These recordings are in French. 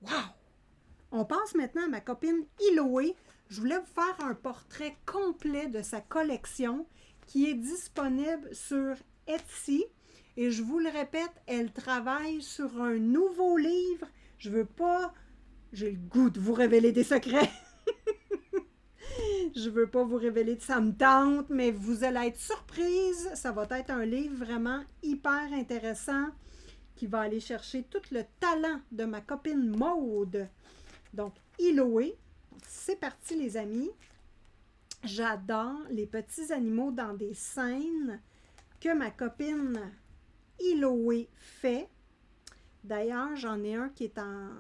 Wow! On passe maintenant à ma copine Iloé. Je voulais vous faire un portrait complet de sa collection qui est disponible sur Etsy. Et je vous le répète, elle travaille sur un nouveau livre. Je veux pas... J'ai le goût de vous révéler des secrets. Je veux pas vous révéler de ça me tente, mais vous allez être surprise. Ça va être un livre vraiment hyper intéressant qui va aller chercher tout le talent de ma copine Maude. Donc, Iloé, c'est parti les amis. J'adore les petits animaux dans des scènes que ma copine Iloé fait. D'ailleurs, j'en ai un qui est en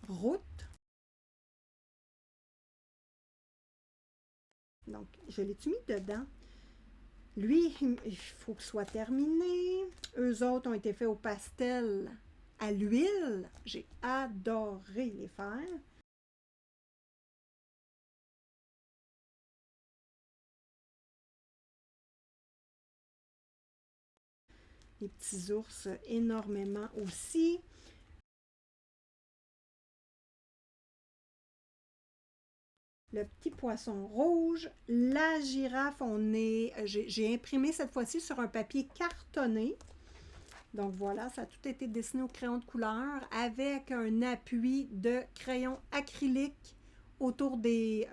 route. Donc, je l'ai-tu mis dedans? Lui, il faut qu'il soit terminé. Eux autres ont été faits au pastel à l'huile. J'ai adoré les faire. Les petits ours, énormément aussi. Le petit poisson rouge, la girafe, j'ai imprimé cette fois-ci sur un papier cartonné. Donc voilà, ça a tout été dessiné au crayon de couleur avec un appui de crayon acrylique autour des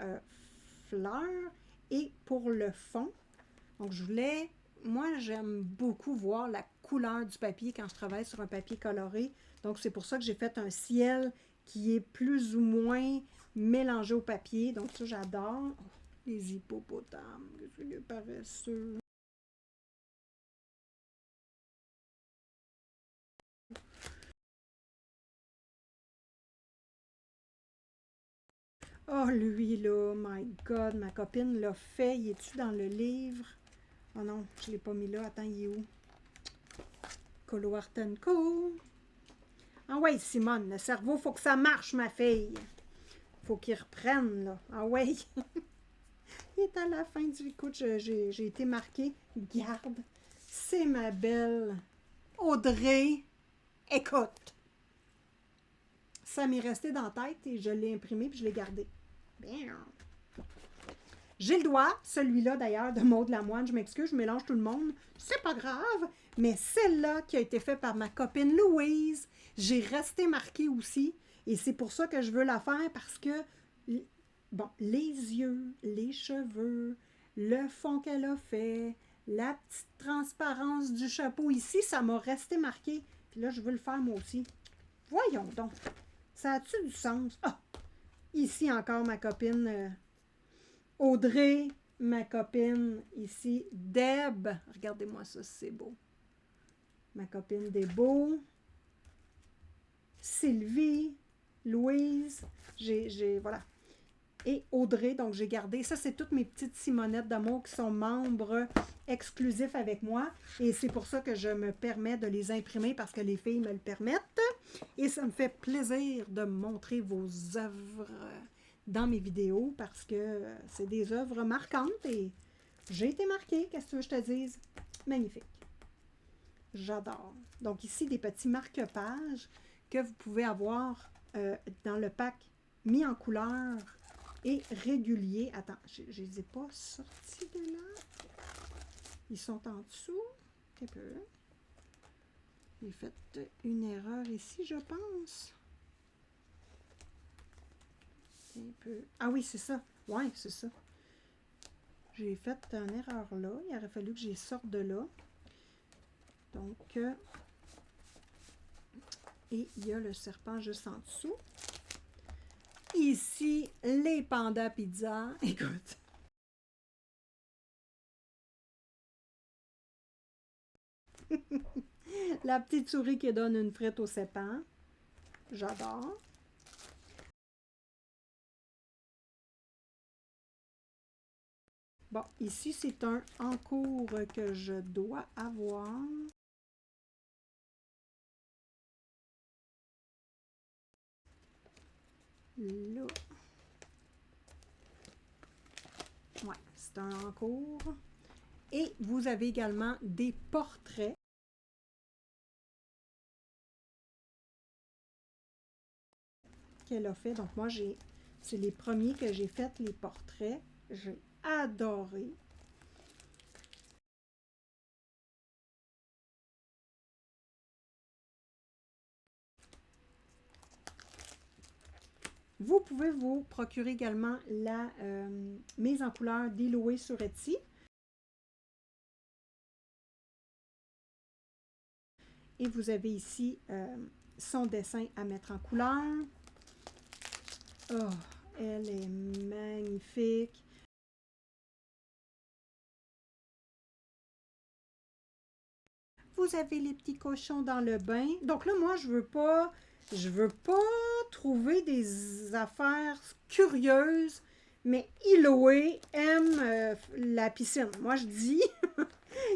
fleurs et pour le fond. Donc je voulais, moi j'aime beaucoup voir la couleur du papier quand je travaille sur un papier coloré. Donc c'est pour ça que j'ai fait un ciel qui est plus ou moins mélangé au papier. Donc ça j'adore. Oh, les hippopotames, que c'est paresseux. Oh, lui, là, my God, ma copine l'a fait. Il est-tu dans le livre? Oh non, je ne l'ai pas mis là. Attends, il est où? Colo Art Co. Ah ouais, Simone, le cerveau, faut que ça marche, ma fille. Faut qu'il reprenne, là. Ah ouais. Il est à la fin du... Écoute, j'ai été marquée. Garde, c'est ma belle Audrey. Écoute, ça m'est resté dans la tête et je l'ai imprimé puis je l'ai gardé. Bien. J'ai le doigt, celui-là d'ailleurs, de Maud Lamoine. Je m'excuse, je mélange tout le monde. C'est pas grave. Mais celle-là qui a été faite par ma copine Louise, j'ai resté marquée aussi. Et c'est pour ça que je veux la faire parce que, bon, les yeux, les cheveux, le fond qu'elle a fait, la petite transparence du chapeau ici, ça m'a resté marqué. Puis là, je veux le faire moi aussi. Voyons donc. Ça a-tu du sens? Ah! Ici encore ma copine Audrey, ma copine ici, Deb. Regardez-moi ça, c'est beau. Ma copine Débo. Sylvie, Louise. Voilà. Et Audrey, donc j'ai gardé. Ça, c'est toutes mes petites Simonettes d'amour qui sont membres exclusifs avec moi. Et c'est pour ça que je me permets de les imprimer parce que les filles me le permettent. Et ça me fait plaisir de montrer vos œuvres dans mes vidéos parce que c'est des œuvres marquantes et j'ai été marquée, qu'est-ce que tu veux que je te dise? Magnifique. J'adore. Donc ici, des petits marque-pages que vous pouvez avoir dans le pack mis en couleur et régulier. Attends, je ne les ai pas sortis de là. Ils sont en dessous. Un peu. J'ai fait une erreur ici, je pense. Un peu. Ah oui, c'est ça. Ouais, c'est ça. J'ai fait une erreur là. Il aurait fallu que j'y sorte de là. Donc, et il y a le serpent juste en dessous. Ici, les pandas pizza. Écoute. La petite souris qui donne une frite au serpent. J'adore. Bon, ici, c'est un en cours que je dois avoir. Là. Ouais, c'est un en cours. Et vous avez également des portraits. qu'elle a fait. Donc moi, c'est les premiers que j'ai fait, les portraits. J'ai adoré. Vous pouvez vous procurer également la mise en couleur d'Eloé sur Etsy. Et vous avez ici son dessin à mettre en couleur. Oh, elle est magnifique. Vous avez les petits cochons dans le bain. Donc là, moi, je veux pas trouver des affaires curieuses, mais Eloé aime la piscine. Moi, je dis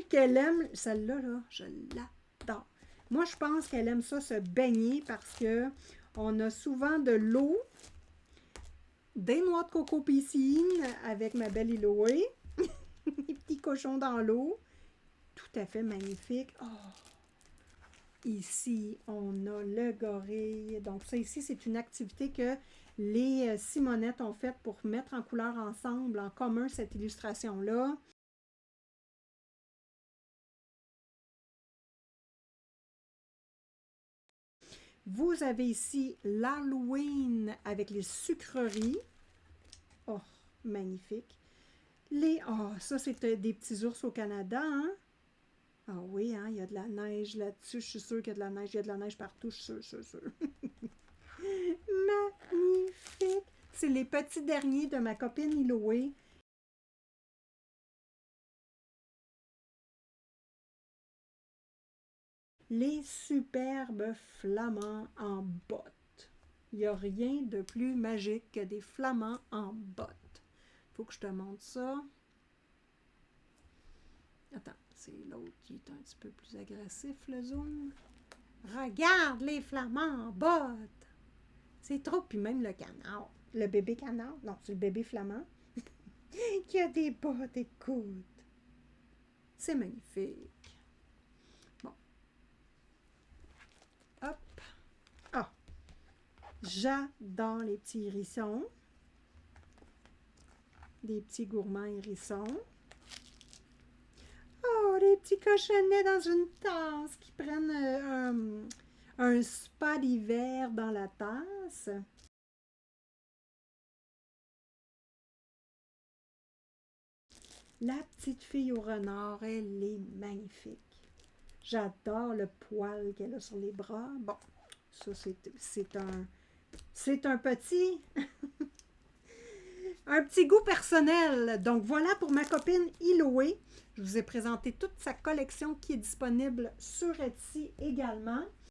qu'elle aime celle-là, là, je l'adore. Moi, je pense qu'elle aime ça se baigner parce que on a souvent de l'eau, des noix de coco piscine avec ma belle Eloé, les petits cochons dans l'eau. Tout à fait magnifique. Oh. Ici, on a le gorille. Donc, ça ici, c'est une activité que les Simonettes ont faite pour mettre en couleur ensemble, en commun, cette illustration-là. Vous avez ici l'Halloween avec les sucreries. Oh, magnifique. Oh, ça, c'est des petits ours au Canada, hein? Ah oui, hein, il y a de la neige là-dessus. Je suis sûre qu'il y a de la neige. Il y a de la neige partout, je suis sûre. Magnifique! C'est les petits derniers de ma copine Eloé. Les superbes flamants en bottes. Il n'y a rien de plus magique que des flamants en bottes. Faut que je te montre ça. Attends, c'est l'autre qui est un petit peu plus agressif, le zoom. Regarde les flamands en bottes! C'est trop, puis même le canard. Le bébé canard, non, c'est le bébé flamand, qui a des bottes, écoute. C'est magnifique. Bon. Hop. Ah! J'adore les petits hérissons. Des petits gourmands hérissons. Oh, les petits cochonnets dans une tasse qui prennent un spa d'hiver dans la tasse. La petite fille au renard, elle est magnifique. J'adore le poil qu'elle a sur les bras. Bon, ça c'est un petit un petit goût personnel. Donc voilà pour ma copine Eloé. Je vous ai présenté toute sa collection qui est disponible sur Etsy également.